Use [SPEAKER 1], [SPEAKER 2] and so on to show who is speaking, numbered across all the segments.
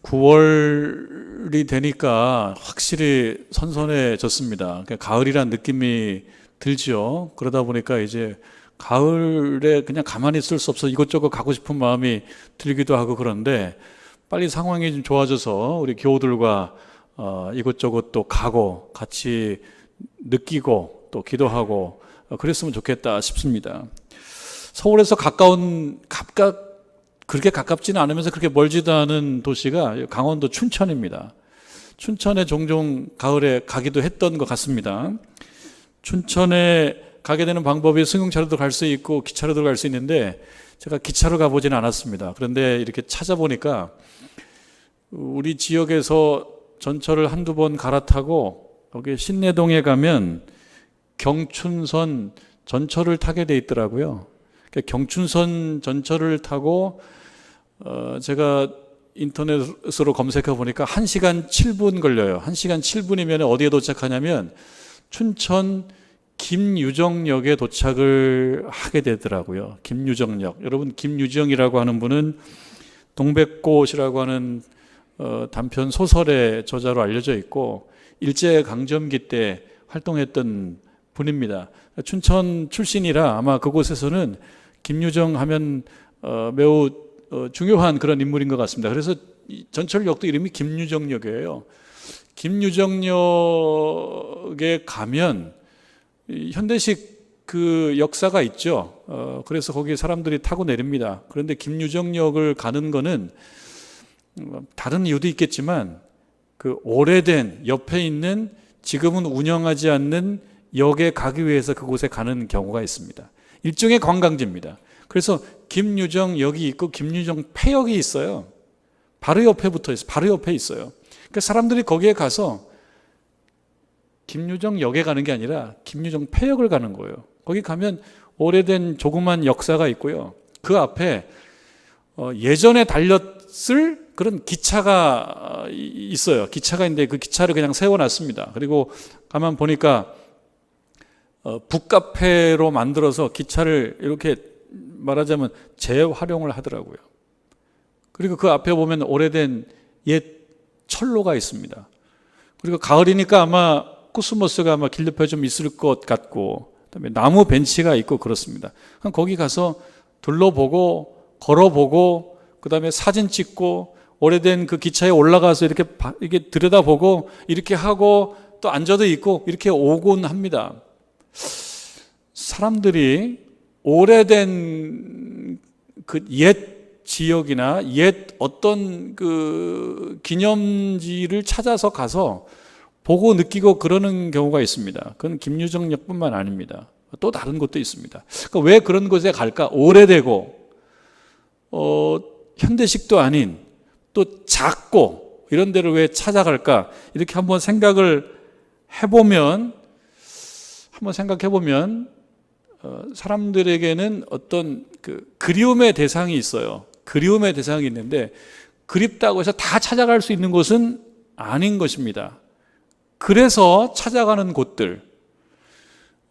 [SPEAKER 1] 9월이 되니까 확실히 선선해졌습니다. 그러니까 가을이란 느낌이 들죠. 그러다 보니까 이제 가을에 그냥 가만히 있을 수 없어 이것저것 가고 싶은 마음이 들기도 하고 그런데 빨리 상황이 좀 좋아져서 우리 교우들과 이것저것 또 가고 같이 느끼고 또 기도하고 그랬으면 좋겠다 싶습니다. 서울에서 그렇게 가깝지는 않으면서 그렇게 멀지도 않은 도시가 강원도 춘천입니다. 춘천에 종종 가을에 가기도 했던 것 같습니다. 춘천에 가게 되는 방법이 승용차로도 갈 수 있고 기차로도 갈 수 있는데 제가 기차로 가보지는 않았습니다. 그런데 이렇게 찾아보니까 우리 지역에서 전철을 한두 번 갈아타고 거기 신내동에 가면 경춘선 전철을 타게 돼 있더라고요. 그러니까 경춘선 전철을 타고 제가 인터넷으로 검색해 보니까 1시간 7분 걸려요. 1시간 7분이면 어디에 도착하냐면 춘천 김유정역에 도착을 하게 되더라고요. 김유정역. 여러분, 김유정이라고 하는 분은 동백꽃이라고 하는 단편 소설의 저자로 알려져 있고 일제강점기 때 활동했던 분입니다. 춘천 출신이라 아마 그곳에서는 김유정 하면 매우 중요한 그런 인물인 것 같습니다. 그래서 전철역도 이름이 김유정역이에요. 김유정역에 가면 현대식 그 역사가 있죠. 그래서 거기 사람들이 타고 내립니다. 그런데 김유정역을 가는 거는 다른 이유도 있겠지만 그 오래된 옆에 있는 지금은 운영하지 않는 역에 가기 위해서 그곳에 가는 경우가 있습니다. 일종의 관광지입니다. 그래서 김유정역이 있고 김유정 폐역이 있어요. 바로 옆에 붙어 있어요. 바로 옆에 있어요. 그러니까 사람들이 거기에 가서 김유정역에 가는 게 아니라 김유정 폐역을 가는 거예요. 거기 가면 오래된 조그만 역사가 있고요. 그 앞에 예전에 달렸을 그런 기차가 있어요. 기차가 있는데 그 기차를 그냥 세워놨습니다. 그리고 가만 보니까 북카페로 만들어서 기차를 이렇게 말하자면 재활용을 하더라고요. 그리고 그 앞에 보면 오래된 옛 철로가 있습니다. 그리고 가을이니까 아마 코스모스가 아마 길 옆에 좀 있을 것 같고 그다음에 나무 벤치가 있고 그렇습니다. 거기 가서 둘러보고 걸어보고 그다음에 사진 찍고 오래된 그 기차에 올라가서 이렇게 들여다보고 이렇게 하고 또 앉아도 있고 이렇게 오곤 합니다. 사람들이 오래된 그 옛 지역이나 옛 어떤 그 기념지를 찾아서 가서 보고 느끼고 그러는 경우가 있습니다. 그건 김유정역뿐만 아닙니다. 또 다른 곳도 있습니다. 그러니까 왜 그런 곳에 갈까? 오래되고 현대식도 아닌 또 작고 이런 데를 왜 찾아갈까? 이렇게 한번 생각해 보면 사람들에게는 어떤 그 그리움의 대상이 있어요. 그리움의 대상이 있는데 그립다고 해서 다 찾아갈 수 있는 곳은 아닌 것입니다. 그래서 찾아가는 곳들,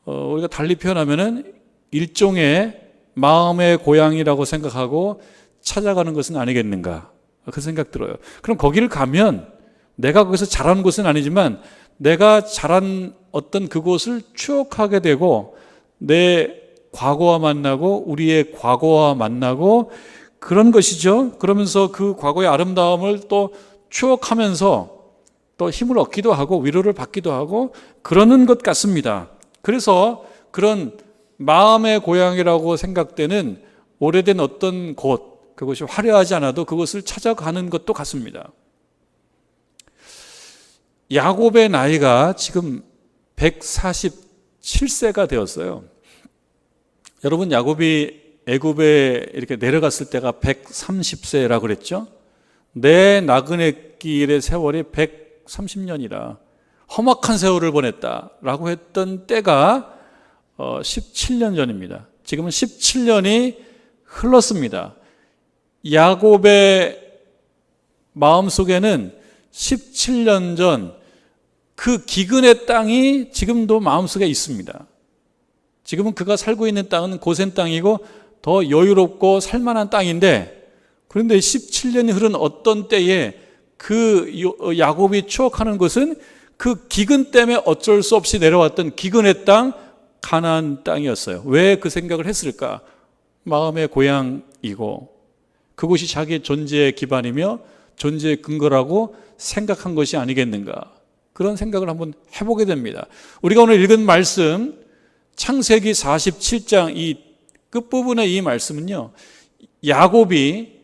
[SPEAKER 1] 우리가 달리 표현하면은 일종의 마음의 고향이라고 생각하고 찾아가는 것은 아니겠는가, 그 생각 들어요. 그럼 거기를 가면 내가 거기서 자란 곳은 아니지만 내가 자란 어떤 그곳을 추억하게 되고 내 과거와 만나고 우리의 과거와 만나고 그런 것이죠. 그러면서 그 과거의 아름다움을 또 추억하면서 또 힘을 얻기도 하고 위로를 받기도 하고 그러는 것 같습니다. 그래서 그런 마음의 고향이라고 생각되는 오래된 어떤 곳, 그것이 화려하지 않아도 그것을 찾아가는 것도 같습니다. 야곱의 나이가 지금 147세가 되었어요. 여러분, 야곱이 애굽에 이렇게 내려갔을 때가 130세라고 그랬죠? 내 나그네 길의 세월이 130년이라 험악한 세월을 보냈다라고 했던 때가 17년 전입니다. 지금은 17년이 흘렀습니다. 야곱의 마음속에는 17년 전 그 기근의 땅이 지금도 마음속에 있습니다. 지금은 그가 살고 있는 땅은 고센 땅이고 더 여유롭고 살만한 땅인데, 그런데 17년이 흐른 어떤 때에 야곱이 추억하는 것은 그 기근 때문에 어쩔 수 없이 내려왔던 기근의 땅, 가나안 땅이었어요. 왜 그 생각을 했을까? 마음의 고향이고 그곳이 자기의 존재의 기반이며 존재의 근거라고 생각한 것이 아니겠는가? 그런 생각을 한번 해보게 됩니다. 우리가 오늘 읽은 말씀 창세기 47장 이 끝부분의 이 말씀은요, 야곱이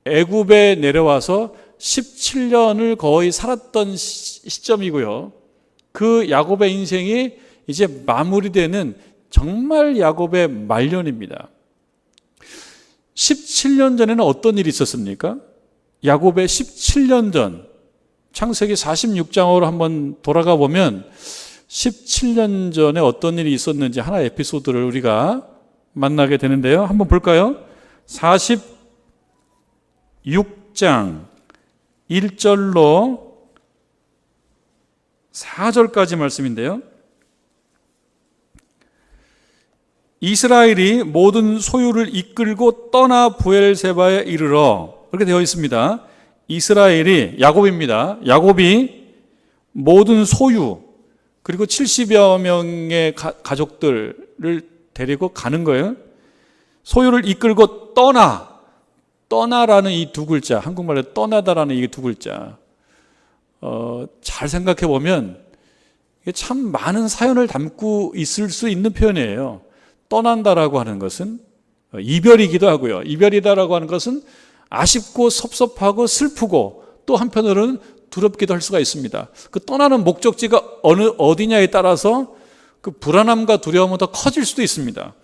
[SPEAKER 1] 애굽에 내려와서 17년을 거의 살았던 시점이고요. 그 야곱의 인생이 이제 마무리되는 정말 야곱의 말년입니다. 17년 전에는 어떤 일이 있었습니까? 야곱의 17년 전, 창세기 46장으로 한번 돌아가 보면 17년 전에 어떤 일이 있었는지 하나의 에피소드를 우리가 만나게 되는데요. 한번 볼까요? 46장 1절로 4절까지 말씀인데요. 이스라엘이 모든 소유를 이끌고 떠나 브엘세바에 이르러, 그렇게 되어 있습니다. 이스라엘이, 야곱입니다. 야곱이 모든 소유 그리고 70여 명의 가족들을 데리고 가는 거예요. 소유를 이끌고 떠나라는 이 두 글자, 한국말로 떠나다라는 이 두 글자, 잘 생각해 보면 이게 참 많은 사연을 담고 있을 수 있는 표현이에요. 떠난다라고 하는 것은 이별이기도 하고요. 이별이다라고 하는 것은 아쉽고 섭섭하고 슬프고 또 한편으로는 두렵기도 할 수가 있습니다. 그 떠나는 목적지가 어디냐에 따라서 그 불안함과 두려움은 더 커질 수도 있습니다.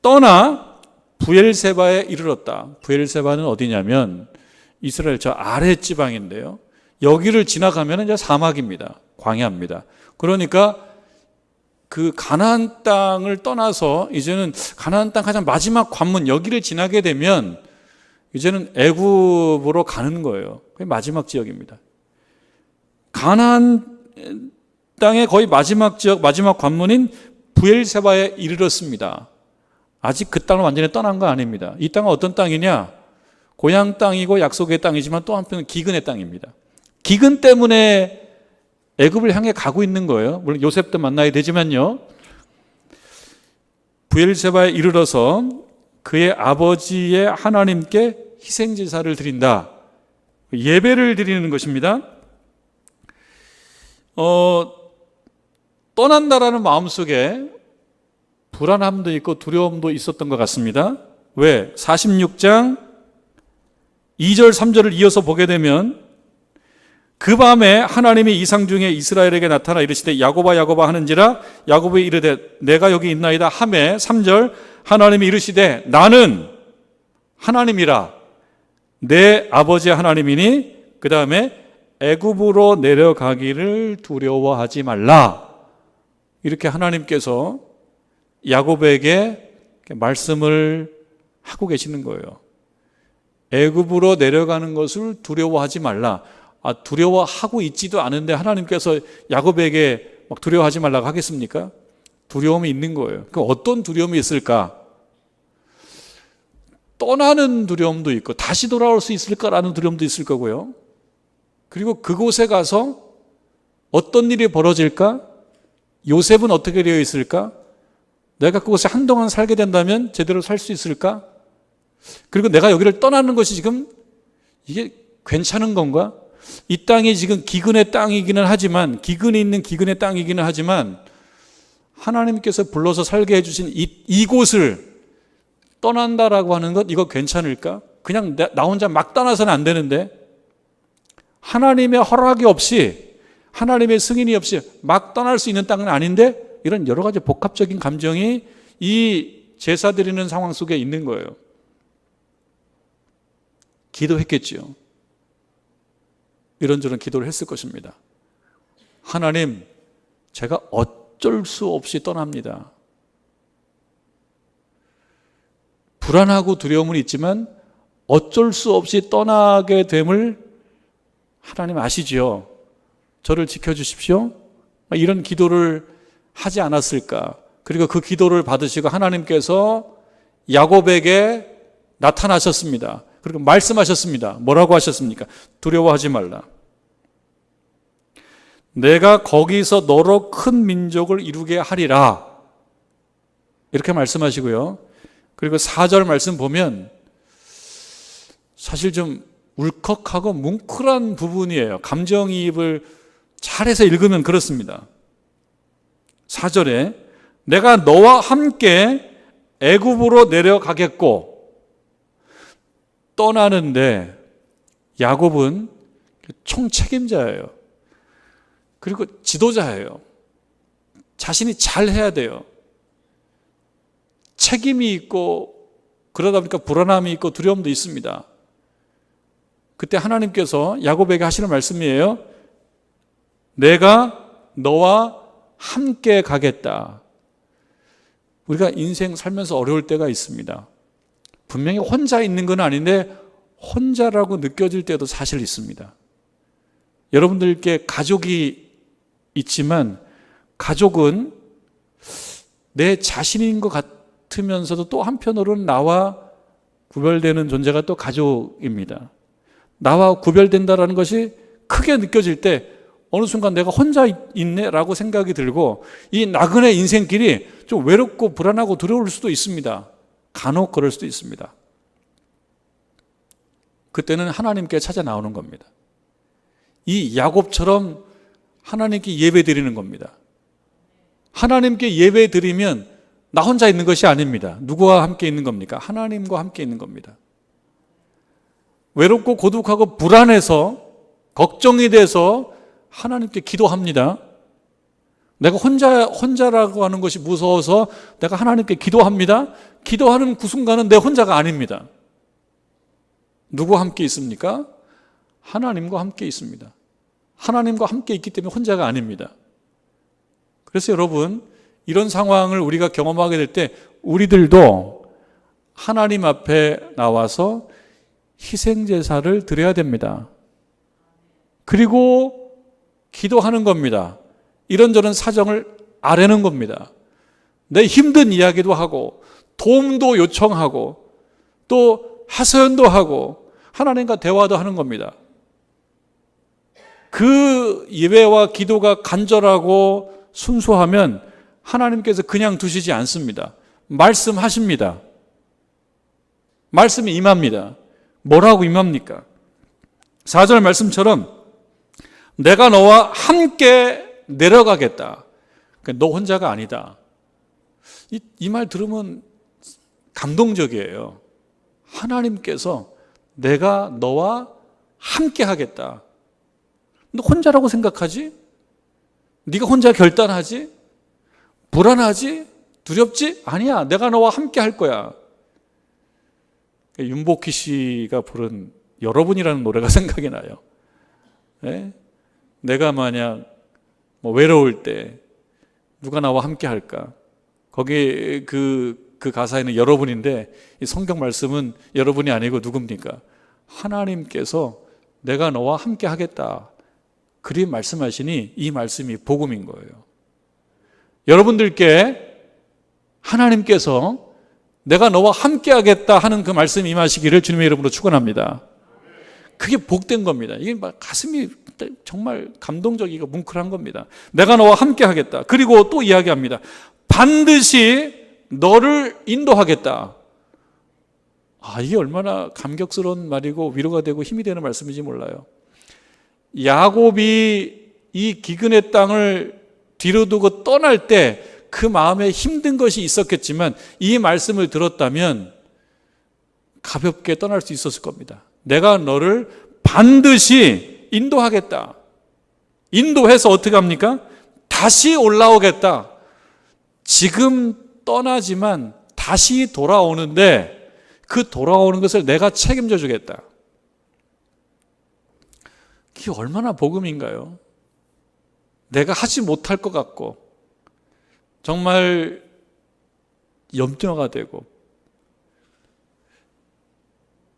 [SPEAKER 1] 떠나 브엘세바에 이르렀다. 브엘세바는 어디냐면 이스라엘 저 아래 지방인데요. 여기를 지나가면 이제 사막입니다. 광야입니다. 그러니까 그 가나안 땅을 떠나서 이제는 가나안 땅 가장 마지막 관문 여기를 지나게 되면 이제는 애굽으로 가는 거예요. 그게 마지막 지역입니다. 가나안 땅의 거의 마지막 지역, 마지막 관문인 브엘세바에 이르렀습니다. 아직 그 땅을 완전히 떠난 거 아닙니다. 이 땅은 어떤 땅이냐? 고향 땅이고 약속의 땅이지만 또 한편은 기근의 땅입니다. 기근 때문에 애굽을 향해 가고 있는 거예요. 물론 요셉도 만나야 되지만요. 브엘세바에 이르러서 그의 아버지의 하나님께 희생제사를 드린다. 예배를 드리는 것입니다. 떠난다라는 마음속에 불안함도 있고 두려움도 있었던 것 같습니다. 왜? 46장 2절 3절을 이어서 보게 되면 그 밤에 하나님이 이상 중에 이스라엘에게 나타나 이르시되 야곱아 야곱아 하는지라 야곱이 이르되 내가 여기 있나이다 하매 3절 하나님이 이르시되 나는 하나님이라 내 아버지의 하나님이니 그 다음에 애굽으로 내려가기를 두려워하지 말라. 이렇게 하나님께서 야곱에게 말씀을 하고 계시는 거예요. 애굽으로 내려가는 것을 두려워하지 말라. 두려워하고 있지도 않은데 하나님께서 야곱에게 막 두려워하지 말라고 하겠습니까? 두려움이 있는 거예요. 그럼 어떤 두려움이 있을까? 떠나는 두려움도 있고 다시 돌아올 수 있을까라는 두려움도 있을 거고요. 그리고 그곳에 가서 어떤 일이 벌어질까? 요셉은 어떻게 되어 있을까? 내가 그곳에 한동안 살게 된다면 제대로 살 수 있을까? 그리고 내가 여기를 떠나는 것이 지금 이게 괜찮은 건가? 이 땅이 지금 기근의 땅이기는 하지만, 기근이 있는 기근의 땅이기는 하지만 하나님께서 불러서 살게 해주신 이곳을 떠난다라고 하는 것, 이거 괜찮을까? 그냥 나 혼자 막 떠나서는 안 되는데 하나님의 허락이 없이, 하나님의 승인이 없이 막 떠날 수 있는 땅은 아닌데, 이런 여러 가지 복합적인 감정이 이 제사 드리는 상황 속에 있는 거예요. 기도했겠지요. 이런저런 기도를 했을 것입니다. 하나님, 제가 어쩔 수 없이 떠납니다. 불안하고 두려움은 있지만 어쩔 수 없이 떠나게 됨을 하나님 아시지요. 저를 지켜주십시오. 이런 기도를 하지 않았을까. 그리고 그 기도를 받으시고 하나님께서 야곱에게 나타나셨습니다. 그리고 말씀하셨습니다. 뭐라고 하셨습니까? 두려워하지 말라. 내가 거기서 너로 큰 민족을 이루게 하리라. 이렇게 말씀하시고요. 그리고 4절 말씀 보면 사실 좀 울컥하고 뭉클한 부분이에요. 감정이입을 잘해서 읽으면 그렇습니다. 4절에 내가 너와 함께 애굽으로 내려가겠고, 떠나는데 야곱은 총책임자예요. 그리고 지도자예요. 자신이 잘해야 돼요. 책임이 있고 그러다 보니까 불안함이 있고 두려움도 있습니다. 그때 하나님께서 야곱에게 하시는 말씀이에요. 내가 너와 함께 가겠다. 우리가 인생 살면서 어려울 때가 있습니다. 분명히 혼자 있는 건 아닌데 혼자라고 느껴질 때도 사실 있습니다. 여러분들께 가족이 있지만 가족은 내 자신인 것 같으면서도 또 한편으로는 나와 구별되는 존재가 또 가족입니다. 나와 구별된다라는 것이 크게 느껴질 때 어느 순간 내가 혼자 있네라고 생각이 들고 이 나그네 인생길이 좀 외롭고 불안하고 두려울 수도 있습니다. 간혹 그럴 수도 있습니다. 그때는 하나님께 찾아 나오는 겁니다. 이 야곱처럼 하나님께 예배 드리는 겁니다. 하나님께 예배 드리면 나 혼자 있는 것이 아닙니다. 누구와 함께 있는 겁니까? 하나님과 함께 있는 겁니다. 외롭고 고독하고 불안해서 걱정이 돼서 하나님께 기도합니다. 내가 혼자라고 하는 것이 무서워서 내가 하나님께 기도합니다. 기도하는 그 순간은 내 혼자가 아닙니다. 누구와 함께 있습니까? 하나님과 함께 있습니다. 하나님과 함께 있기 때문에 혼자가 아닙니다. 그래서 여러분, 이런 상황을 우리가 경험하게 될 때 우리들도 하나님 앞에 나와서 희생제사를 드려야 됩니다. 그리고 기도하는 겁니다. 이런저런 사정을 아뢰는 겁니다. 내 힘든 이야기도 하고 도움도 요청하고 또 하소연도 하고 하나님과 대화도 하는 겁니다. 그 예배와 기도가 간절하고 순수하면 하나님께서 그냥 두시지 않습니다. 말씀하십니다. 말씀이 임합니다. 뭐라고 임합니까? 4절 말씀처럼 내가 너와 함께 내려가겠다. 그러니까 너 혼자가 아니다. 이 말 들으면 감동적이에요. 하나님께서 내가 너와 함께 하겠다. 너 혼자라고 생각하지? 네가 혼자 결단하지? 불안하지? 두렵지? 아니야. 내가 너와 함께 할 거야. 윤복희 씨가 부른 여러분이라는 노래가 생각이 나요. 네? 내가 만약 외로울 때 누가 나와 함께 할까? 거기 그 가사에는 여러분인데 이 성경 말씀은 여러분이 아니고 누굽니까? 하나님께서 내가 너와 함께 하겠다. 그리 말씀하시니 이 말씀이 복음인 거예요. 여러분들께 하나님께서 내가 너와 함께 하겠다 하는 그 말씀이 임하시기를 주님의 이름으로 축원합니다. 그게 복된 겁니다. 이게 막 가슴이 정말 감동적이고 뭉클한 겁니다. 내가 너와 함께 하겠다. 그리고 또 이야기합니다. 반드시 너를 인도하겠다. 이게 얼마나 감격스러운 말이고 위로가 되고 힘이 되는 말씀인지 몰라요. 야곱이 이 기근의 땅을 뒤로 두고 떠날 때 그 마음에 힘든 것이 있었겠지만 이 말씀을 들었다면 가볍게 떠날 수 있었을 겁니다. 내가 너를 반드시 인도하겠다. 인도해서 어떻게 합니까? 다시 올라오겠다. 지금 떠나지만 다시 돌아오는데 그 돌아오는 것을 내가 책임져 주겠다. 그게 얼마나 복음인가요? 내가 하지 못할 것 같고 정말 염려가 되고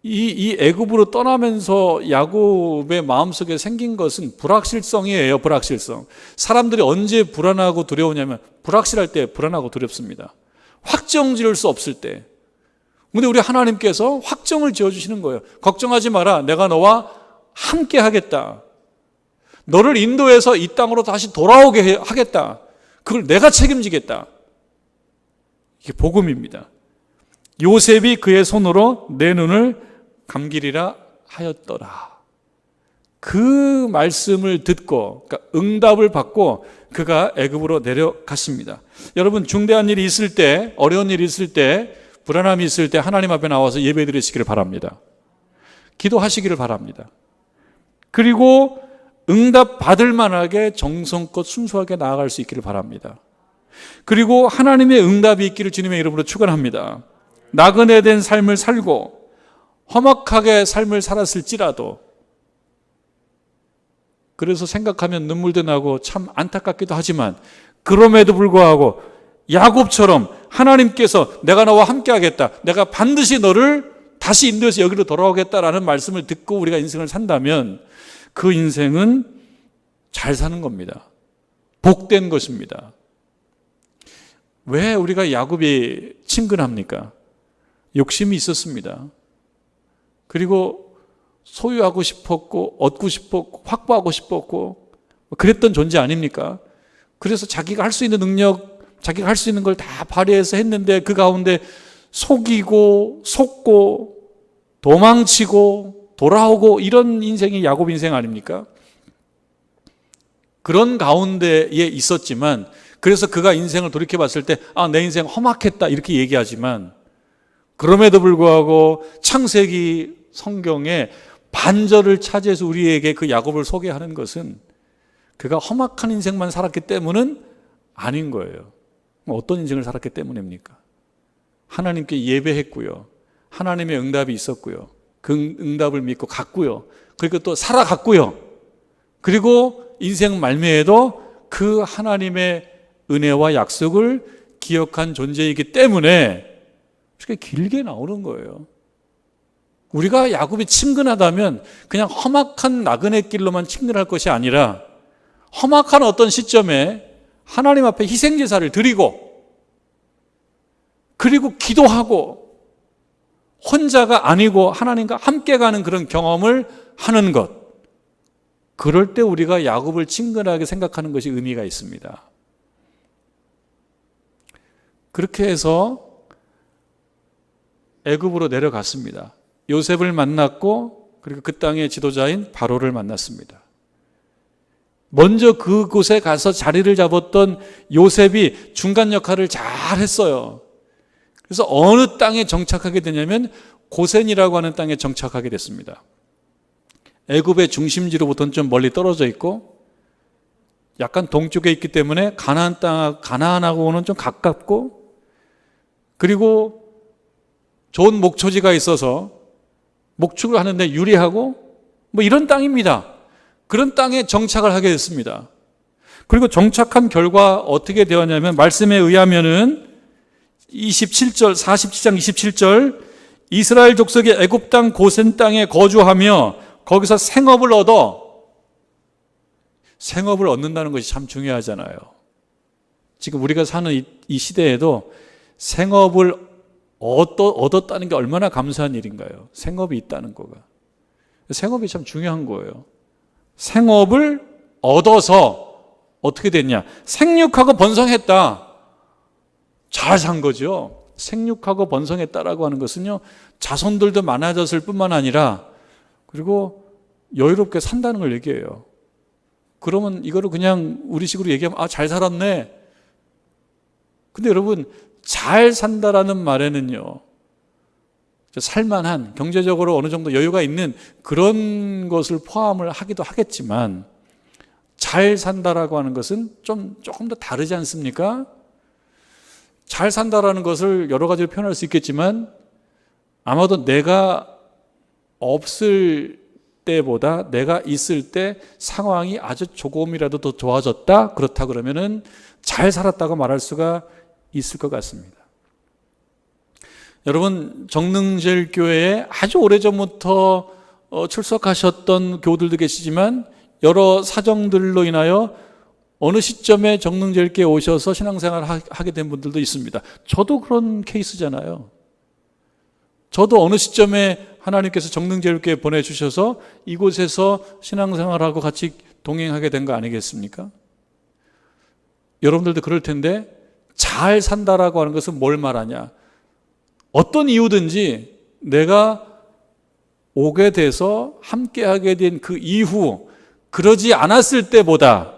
[SPEAKER 1] 이 애굽으로 떠나면서 야곱의 마음속에 생긴 것은 불확실성이에요. 불확실성. 사람들이 언제 불안하고 두려우냐면 불확실할 때 불안하고 두렵습니다. 확정 지을 수 없을 때, 근데 우리 하나님께서 확정을 지어주시는 거예요. 걱정하지 마라. 내가 너와 함께 하겠다. 너를 인도해서 이 땅으로 다시 돌아오게 하겠다. 그걸 내가 책임지겠다. 이게 복음입니다. 요셉이 그의 손으로 내 눈을 감기리라 하였더라. 그 말씀을 듣고, 그러니까 응답을 받고 그가 애굽으로 내려갔습니다. 여러분, 중대한 일이 있을 때, 어려운 일이 있을 때, 불안함이 있을 때 하나님 앞에 나와서 예배 드리시기를 바랍니다. 기도하시기를 바랍니다. 그리고 응답 받을 만하게 정성껏 순수하게 나아갈 수 있기를 바랍니다. 그리고 하나님의 응답이 있기를 주님의 이름으로 축원합니다. 나그네된 삶을 살고 험악하게 삶을 살았을지라도, 그래서 생각하면 눈물도 나고 참 안타깝기도 하지만, 그럼에도 불구하고 야곱처럼 하나님께서 내가 너와 함께 하겠다, 내가 반드시 너를 다시 인도해서 여기로 돌아오겠다라는 말씀을 듣고 우리가 인생을 산다면 그 인생은 잘 사는 겁니다. 복된 것입니다. 왜 우리가 야곱이 친근합니까? 욕심이 있었습니다. 그리고 소유하고 싶었고 얻고 싶었고 확보하고 싶었고 그랬던 존재 아닙니까? 그래서 자기가 할 수 있는 능력, 자기가 할 수 있는 걸 다 발휘해서 했는데 그 가운데 속이고 속고 도망치고 돌아오고 이런 인생이 야곱 인생 아닙니까? 그런 가운데에 있었지만, 그래서 그가 인생을 돌이켜봤을 때 내 인생 험악했다 이렇게 얘기하지만, 그럼에도 불구하고 창세기 성경에 반절을 차지해서 우리에게 그 야곱을 소개하는 것은 그가 험악한 인생만 살았기 때문은 아닌 거예요. 어떤 인생을 살았기 때문입니까? 하나님께 예배했고요, 하나님의 응답이 있었고요, 그 응답을 믿고 갔고요, 그리고 또 살아갔고요, 그리고 인생 말미에도 그 하나님의 은혜와 약속을 기억한 존재이기 때문에 이렇게 길게 나오는 거예요. 우리가 야곱이 친근하다면 그냥 험악한 나그네 길로만 친근할 것이 아니라, 험악한 어떤 시점에 하나님 앞에 희생제사를 드리고, 그리고 기도하고, 혼자가 아니고 하나님과 함께 가는 그런 경험을 하는 것, 그럴 때 우리가 야곱을 친근하게 생각하는 것이 의미가 있습니다. 그렇게 해서 애굽으로 내려갔습니다. 요셉을 만났고, 그리고 그 땅의 지도자인 바로를 만났습니다. 먼저 그곳에 가서 자리를 잡았던 요셉이 중간 역할을 잘 했어요. 그래서 어느 땅에 정착하게 되냐면 고센이라고 하는 땅에 정착하게 됐습니다. 애굽의 중심지로부터는 좀 멀리 떨어져 있고, 약간 동쪽에 있기 때문에 가나안하고는 좀 가깝고, 그리고 좋은 목초지가 있어서 목축을 하는데 유리하고 이런 땅입니다. 그런 땅에 정착을 하게 됐습니다. 그리고 정착한 결과 어떻게 되었냐면, 말씀에 의하면은 27절, 47장 27절, 이스라엘 족속이 애굽 땅 고센 땅에 거주하며 거기서 생업을 얻는다는 것이 참 중요하잖아요. 지금 우리가 사는 이 시대에도 생업을 얻었다는 게 얼마나 감사한 일인가요? 생업이 있다는 거가. 생업이 참 중요한 거예요. 생업을 얻어서 어떻게 됐냐? 생육하고 번성했다. 잘 산 거죠. 생육하고 번성했다라고 하는 것은요, 자손들도 많아졌을 뿐만 아니라, 그리고 여유롭게 산다는 걸 얘기해요. 그러면 이거를 그냥 우리식으로 얘기하면 잘 살았네. 근데 여러분, 잘 산다라는 말에는요, 살만한, 경제적으로 어느 정도 여유가 있는 그런 것을 포함을 하기도 하겠지만, 잘 산다라고 하는 것은 조금 더 다르지 않습니까? 잘 산다라는 것을 여러 가지로 표현할 수 있겠지만, 아마도 내가 없을 때보다 내가 있을 때 상황이 아주 조금이라도 더 좋아졌다, 그렇다 그러면은 잘 살았다고 말할 수가 있을 것 같습니다. 여러분, 정능제일교회에 아주 오래전부터 출석하셨던 교우들도 계시지만, 여러 사정들로 인하여 어느 시점에 정능제일교회에 오셔서 신앙생활을 하게 된 분들도 있습니다. 저도 그런 케이스잖아요. 저도 어느 시점에 하나님께서 정릉제일교회 보내주셔서 이곳에서 신앙생활하고 같이 동행하게 된 거 아니겠습니까? 여러분들도 그럴 텐데, 잘 산다라고 하는 것은 뭘 말하냐? 어떤 이유든지 내가 오게 돼서 함께하게 된 그 이후, 그러지 않았을 때보다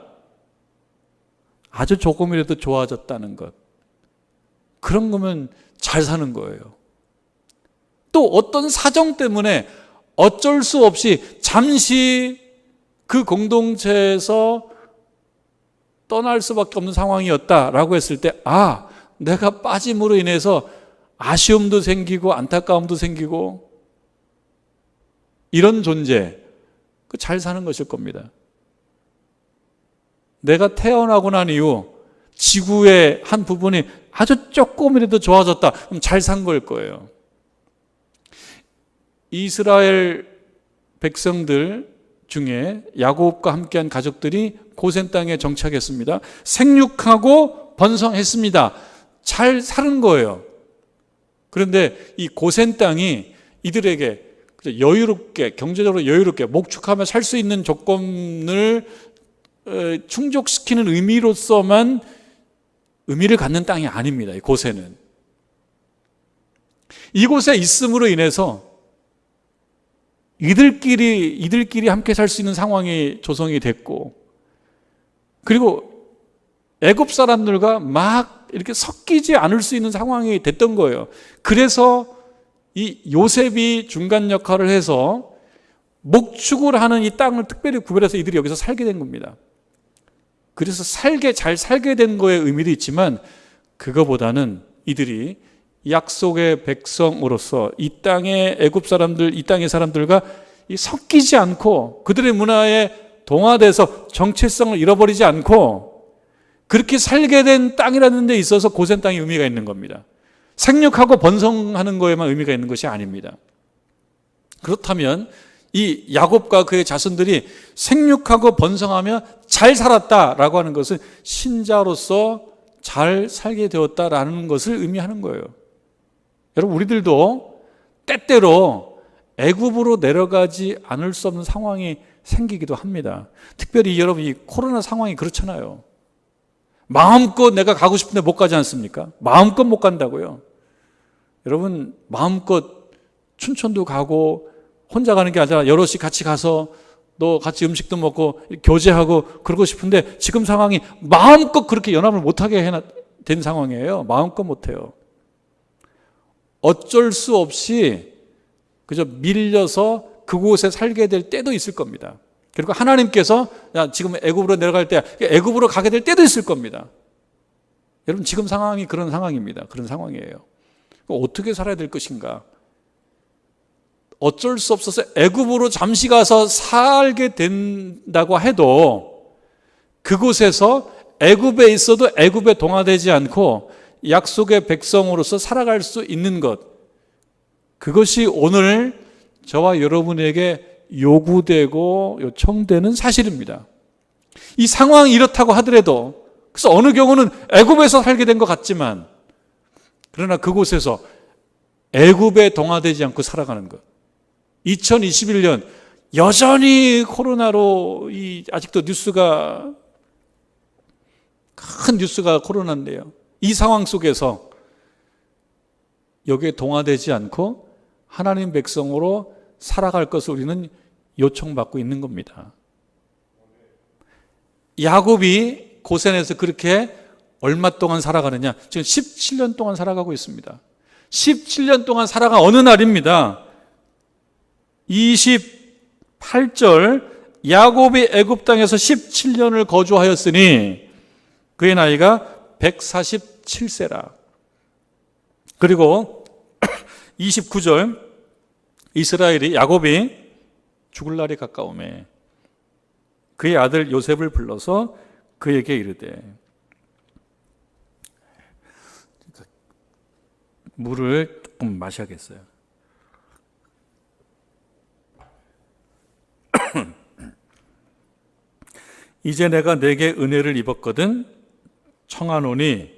[SPEAKER 1] 아주 조금이라도 좋아졌다는 것, 그런 거면 잘 사는 거예요. 또 어떤 사정 때문에 어쩔 수 없이 잠시 그 공동체에서 떠날 수밖에 없는 상황이었다라고 했을 때, 아, 내가 빠짐으로 인해서 아쉬움도 생기고 안타까움도 생기고 이런 존재, 그 잘 사는 것일 겁니다. 내가 태어나고 난 이후 지구의 한 부분이 아주 조금이라도 좋아졌다, 그럼 잘 산 걸 거예요. 이스라엘 백성들 중에 야곱과 함께한 가족들이 고센 땅에 정착했습니다. 생육하고 번성했습니다. 잘 사는 거예요. 그런데 이 고센 땅이 이들에게 여유롭게, 경제적으로 여유롭게 목축하며 살 수 있는 조건을 충족시키는 의미로서만 의미를 갖는 땅이 아닙니다. 이 고센은. 이곳에 있음으로 인해서 이들끼리 함께 살 수 있는 상황이 조성이 됐고, 그리고 애굽 사람들과 막 이렇게 섞이지 않을 수 있는 상황이 됐던 거예요. 그래서 이 요셉이 중간 역할을 해서 목축을 하는 이 땅을 특별히 구별해서 이들이 여기서 살게 된 겁니다. 그래서 잘 살게 된 거에 의미도 있지만, 그거보다는 이들이 약속의 백성으로서 이 땅의 애굽 사람들, 이 땅의 사람들과 섞이지 않고 그들의 문화에 동화돼서 정체성을 잃어버리지 않고 그렇게 살게 된 땅이라는 데 있어서 고센 땅이 의미가 있는 겁니다. 생육하고 번성하는 거에만 의미가 있는 것이 아닙니다. 그렇다면 이 야곱과 그의 자손들이 생육하고 번성하며 잘 살았다라고 하는 것은 신자로서 잘 살게 되었다라는 것을 의미하는 거예요. 여러분, 우리들도 때때로 애굽으로 내려가지 않을 수 없는 상황이 생기기도 합니다. 특별히 여러분, 이 코로나 상황이 그렇잖아요. 마음껏 내가 가고 싶은데 못 가지 않습니까? 마음껏 못 간다고요. 여러분, 마음껏 춘천도 가고 혼자 가는 게 아니라 여럿이 같이 가서 너 같이 음식도 먹고 교제하고 그러고 싶은데 지금 상황이 마음껏 그렇게 연합을 못하게 된 상황이에요. 마음껏 못해요. 어쩔 수 없이 그저 밀려서 그곳에 살게 될 때도 있을 겁니다. 그리고 하나님께서 야, 지금 애굽으로 내려갈 때 애굽으로 가게 될 때도 있을 겁니다. 여러분, 지금 상황이 그런 상황입니다. 그런 상황이에요. 어떻게 살아야 될 것인가? 어쩔 수 없어서 애굽으로 잠시 가서 살게 된다고 해도 그곳에서 애굽에 있어도 애굽에 동화되지 않고 약속의 백성으로서 살아갈 수 있는 것, 그것이 오늘 저와 여러분에게 요구되고 요청되는 사실입니다. 이 상황이 이렇다고 하더라도, 그래서 어느 경우는 애굽에서 살게 된 것 같지만, 그러나 그곳에서 애굽에 동화되지 않고 살아가는 것. 2021년 여전히 코로나로 아직도 큰 뉴스가 코로나인데요. 이 상황 속에서 여기에 동화되지 않고 하나님 백성으로 살아갈 것을 우리는 요청받고 있는 겁니다. 야곱이 고센에서 그렇게 얼마 동안 살아가느냐? 지금 17년 동안 살아가고 있습니다. 17년 동안 살아간 어느 날입니다. 28절, 야곱이 애굽 땅에서 17년을 거주하였으니 그의 나이가 147세라. 그리고 29절, 이스라엘이, 야곱이 죽을 날이 가까우매 그의 아들 요셉을 불러서 그에게 이르되, 물을 조금 마셔야겠어요. 이제 내가 내게 은혜를 입었거든 청하노니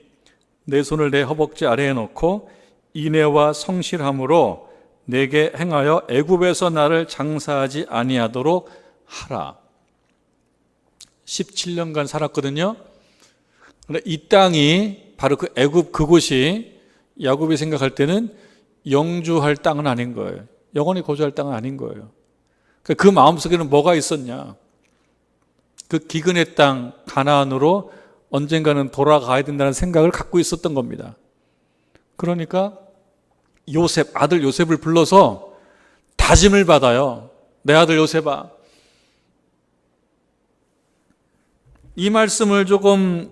[SPEAKER 1] 내 손을 내 허벅지 아래에 놓고 인애와 성실함으로 내게 행하여 애굽에서 나를 장사하지 아니하도록 하라. 17년간 살았거든요. 그런데 이 땅이 바로 그 애굽 그곳이 야곱이 생각할 때는 영주할 땅은 아닌 거예요. 영원히 거주할 땅은 아닌 거예요. 그 마음속에는 뭐가 있었냐? 그 기근의 땅 가나안으로 언젠가는 돌아가야 된다는 생각을 갖고 있었던 겁니다. 그러니까 요셉, 아들 요셉을 불러서 다짐을 받아요. 내 아들 요셉아, 이 말씀을 조금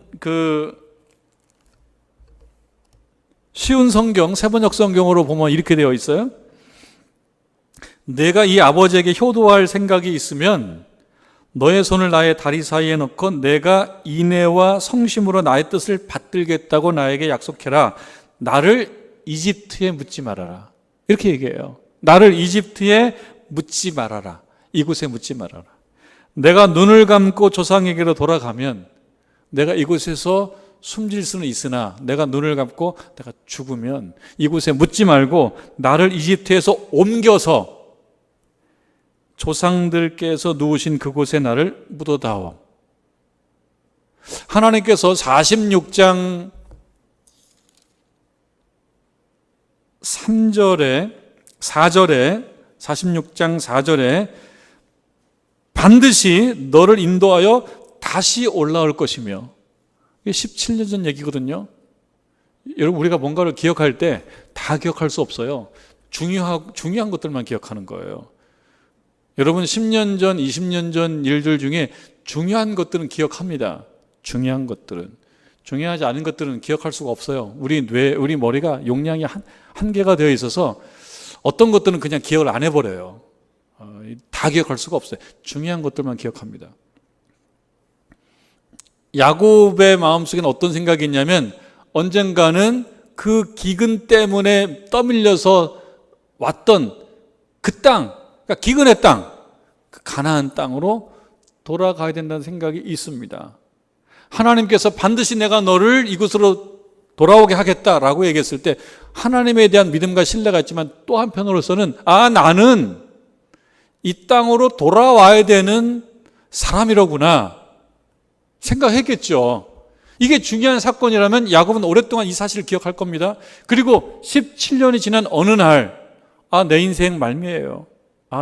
[SPEAKER 1] 쉬운 성경, 세번역 성경으로 보면 이렇게 되어 있어요. 내가 이 아버지에게 효도할 생각이 있으면 너의 손을 나의 다리 사이에 넣고 내가 인애와 성심으로 나의 뜻을 받들겠다고 나에게 약속해라. 나를 이집트에 묻지 말아라. 이렇게 얘기해요. 나를 이집트에 묻지 말아라. 이곳에 묻지 말아라. 내가 눈을 감고 조상에게로 돌아가면 내가 이곳에서 숨질 수는 있으나 내가 눈을 감고 내가 죽으면 이곳에 묻지 말고 나를 이집트에서 옮겨서 조상들께서 누우신 그곳에 나를 묻어다오. 하나님께서 46장 4절에 46장 4절에 반드시 너를 인도하여 다시 올라올 것이며, 이게 17년 전 얘기거든요. 여러분, 우리가 뭔가를 기억할 때 다 기억할 수 없어요. 중요한 것들만 기억하는 거예요. 여러분, 10년 전, 20년 전 일들 중에 중요한 것들은 기억합니다. 중요한 것들은. 중요하지 않은 것들은 기억할 수가 없어요. 우리 머리가 용량이 한계가 되어 있어서 어떤 것들은 그냥 기억을 안 해버려요. 다 기억할 수가 없어요. 중요한 것들만 기억합니다. 야곱의 마음속에는 어떤 생각이 있냐면 언젠가는 그 기근 때문에 떠밀려서 왔던 그 땅, 그러니까 기근의 땅, 그 가나안 땅으로 돌아가야 된다는 생각이 있습니다. 하나님께서 반드시 내가 너를 이곳으로 돌아오게 하겠다라고 얘기했을 때 하나님에 대한 믿음과 신뢰가 있지만 또 한편으로서는 나는 이 땅으로 돌아와야 되는 사람이로구나 생각했겠죠. 이게 중요한 사건이라면 야곱은 오랫동안 이 사실을 기억할 겁니다. 그리고 17년이 지난 어느 날 내 인생 말미에요.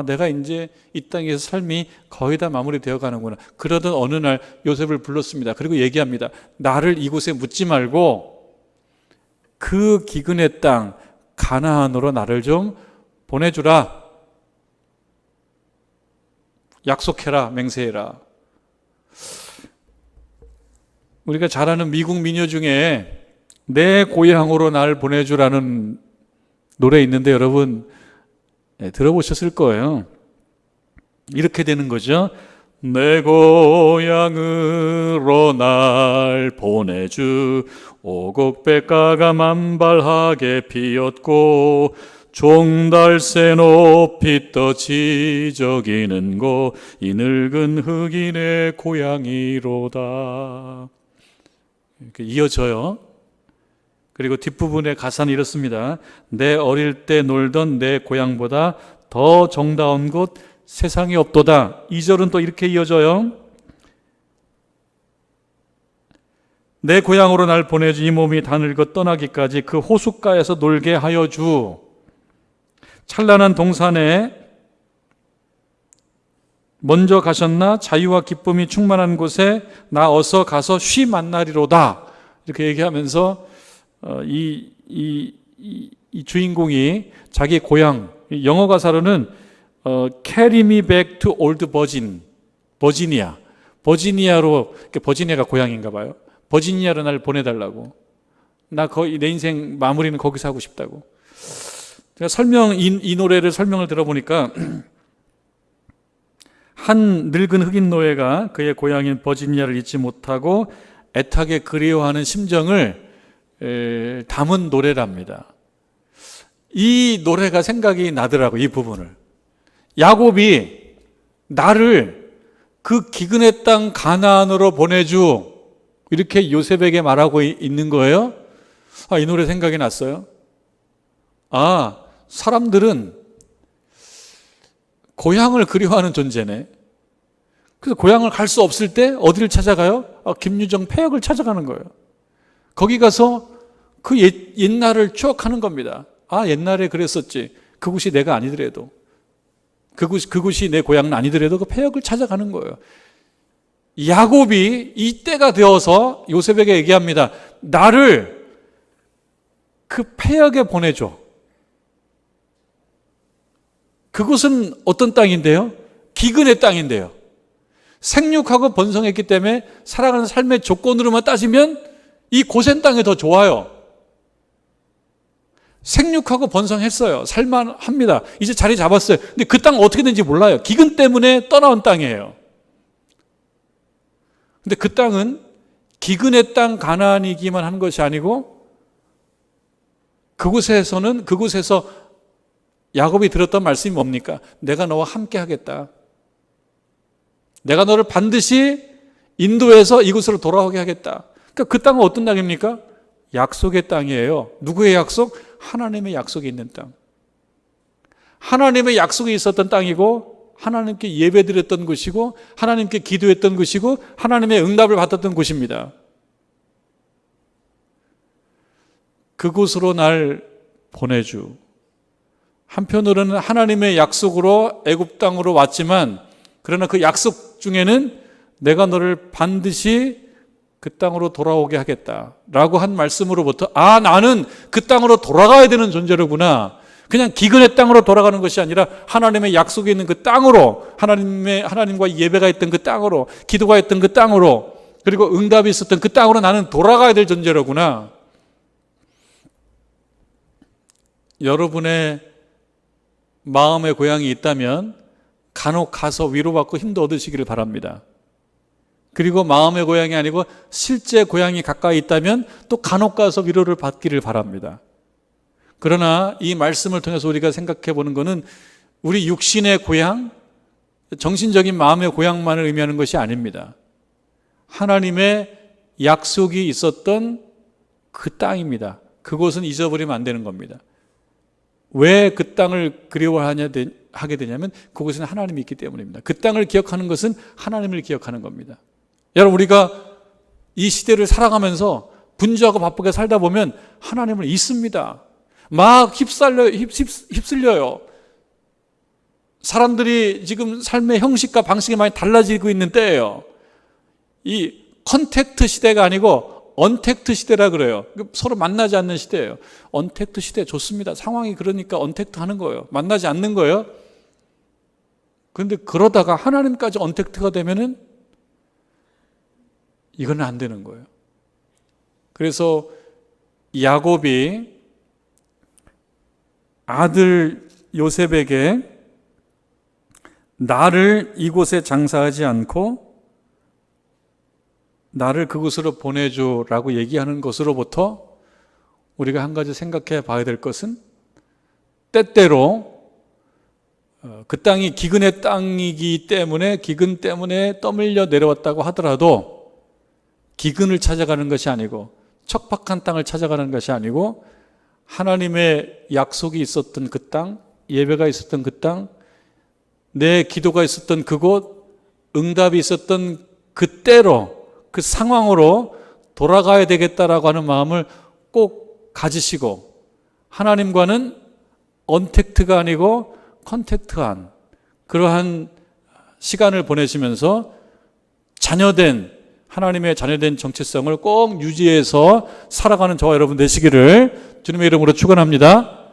[SPEAKER 1] 내가 이제 이 땅에서 삶이 거의 다 마무리되어 가는구나. 그러던 어느 날 요셉을 불렀습니다. 그리고 얘기합니다. 나를 이곳에 묻지 말고 그 기근의 땅 가나안으로 나를 좀 보내주라. 약속해라, 맹세해라. 우리가 잘 아는 미국 민요 중에 내 고향으로 날 보내주라는 노래 있는데 여러분 들어보셨을 거예요. 이렇게 되는 거죠. 내 고향으로 날 보내주. 오곡백가가 만발하게 피었고 종달새 높이 떠 지저귀는 곳 이 늙은 흑인의 고향이로다. 이렇게 이어져요. 그리고 뒷부분의 가사는 이렇습니다. 내 어릴 때 놀던 내 고향보다 더 정다운 곳 세상에 없도다. 2절은 또 이렇게 이어져요. 내 고향으로 날 보내주. 이 몸이 다 늙어 떠나기까지 그 호숫가에서 놀게 하여 주. 찬란한 동산에 먼저 가셨나 자유와 기쁨이 충만한 곳에 나 어서 가서 쉬 만나리로다. 이렇게 얘기하면서 이 주인공이 자기 고향, 영어 가사로는 Carry me back to old 버지니아. 버지니아로, 버지니아가 고향인가 봐요. 버지니아로 날 보내달라고. 나 거의 내 인생 마무리는 거기서 하고 싶다고. 제가 이 노래를 설명을 들어보니까 한 늙은 흑인 노예가 그의 고향인 버지니아를 잊지 못하고 애타게 그리워하는 심정을 담은 노래랍니다. 이 노래가 생각이 나더라고요. 이 부분을. 야곱이 나를 그 기근의 땅 가나안으로 보내주 이렇게 요셉에게 말하고 있는 거예요. 이 노래 생각이 났어요. 사람들은 고향을 그리워하는 존재네. 그래서 고향을 갈 수 없을 때 어디를 찾아가요? 김유정 폐역을 찾아가는 거예요. 거기 가서 그 옛날을 추억하는 겁니다. 옛날에 그랬었지. 그곳이 내가 아니더라도, 그곳이 내 고향은 아니더라도 그 폐역을 찾아가는 거예요. 야곱이 이때가 되어서 요셉에게 얘기합니다. 나를 그 폐역에 보내줘. 그곳은 어떤 땅인데요? 기근의 땅인데요. 생육하고 번성했기 때문에 살아가는 삶의 조건으로만 따지면 이 고센 땅이 더 좋아요. 생육하고 번성했어요. 살만합니다. 이제 자리 잡았어요. 근데 그 땅 어떻게 되는지 몰라요. 기근 때문에 떠나온 땅이에요. 근데 그 땅은 기근의 땅 가나안이기만 한 것이 아니고 그곳에서 야곱이 들었던 말씀이 뭡니까? 내가 너와 함께 하겠다. 내가 너를 반드시 인도해서 이곳으로 돌아오게 하겠다. 그러니까 그 땅은 어떤 땅입니까? 약속의 땅이에요. 누구의 약속? 하나님의 약속이 있는 땅. 하나님의 약속이 있었던 땅이고 하나님께 예배드렸던 곳이고 하나님께 기도했던 곳이고 하나님의 응답을 받았던 곳입니다. 그곳으로 날 보내주. 한편으로는 하나님의 약속으로 애굽 땅으로 왔지만 그러나 그 약속 중에는 내가 너를 반드시 그 땅으로 돌아오게 하겠다라고 한 말씀으로부터 나는 그 땅으로 돌아가야 되는 존재로구나. 그냥 기근의 땅으로 돌아가는 것이 아니라 하나님의 약속이 있는 그 땅으로, 하나님과 예배가 있던 그 땅으로, 기도가 있던 그 땅으로, 그리고 응답이 있었던 그 땅으로 나는 돌아가야 될 존재로구나. 여러분의 마음의 고향이 있다면 간혹 가서 위로받고 힘도 얻으시기를 바랍니다. 그리고 마음의 고향이 아니고 실제 고향이 가까이 있다면 또 간혹 가서 위로를 받기를 바랍니다. 그러나 이 말씀을 통해서 우리가 생각해 보는 것은 우리 육신의 고향, 정신적인 마음의 고향만을 의미하는 것이 아닙니다. 하나님의 약속이 있었던 그 땅입니다. 그곳은 잊어버리면 안 되는 겁니다. 왜 그 땅을 그리워하게 되냐면 그곳에는 하나님이 있기 때문입니다. 그 땅을 기억하는 것은 하나님을 기억하는 겁니다. 여러분, 우리가 이 시대를 살아가면서 분주하고 바쁘게 살다 보면 하나님을 잊습니다. 막 휩쓸려요. 사람들이 지금 삶의 형식과 방식이 많이 달라지고 있는 때예요. 이 컨택트 시대가 아니고 언택트 시대라 그래요. 서로 만나지 않는 시대예요. 언택트 시대 좋습니다. 상황이 그러니까 언택트 하는 거예요. 만나지 않는 거예요. 그런데 그러다가 하나님까지 언택트가 되면은 이건 안 되는 거예요. 그래서 야곱이 아들 요셉에게 나를 이곳에 장사하지 않고 나를 그곳으로 보내줘라고 얘기하는 것으로부터 우리가 한 가지 생각해 봐야 될 것은 때때로 그 땅이 기근의 땅이기 때문에 기근 때문에 떠밀려 내려왔다고 하더라도 기근을 찾아가는 것이 아니고 척박한 땅을 찾아가는 것이 아니고 하나님의 약속이 있었던 그 땅, 예배가 있었던 그 땅, 내 기도가 있었던 그곳, 응답이 있었던 그때로 그 상황으로 돌아가야 되겠다라고 하는 마음을 꼭 가지시고 하나님과는 언택트가 아니고 컨택트한 그러한 시간을 보내시면서 하나님의 자녀된 정체성을 꼭 유지해서 살아가는 저와 여러분 되시기를 주님의 이름으로 축원합니다.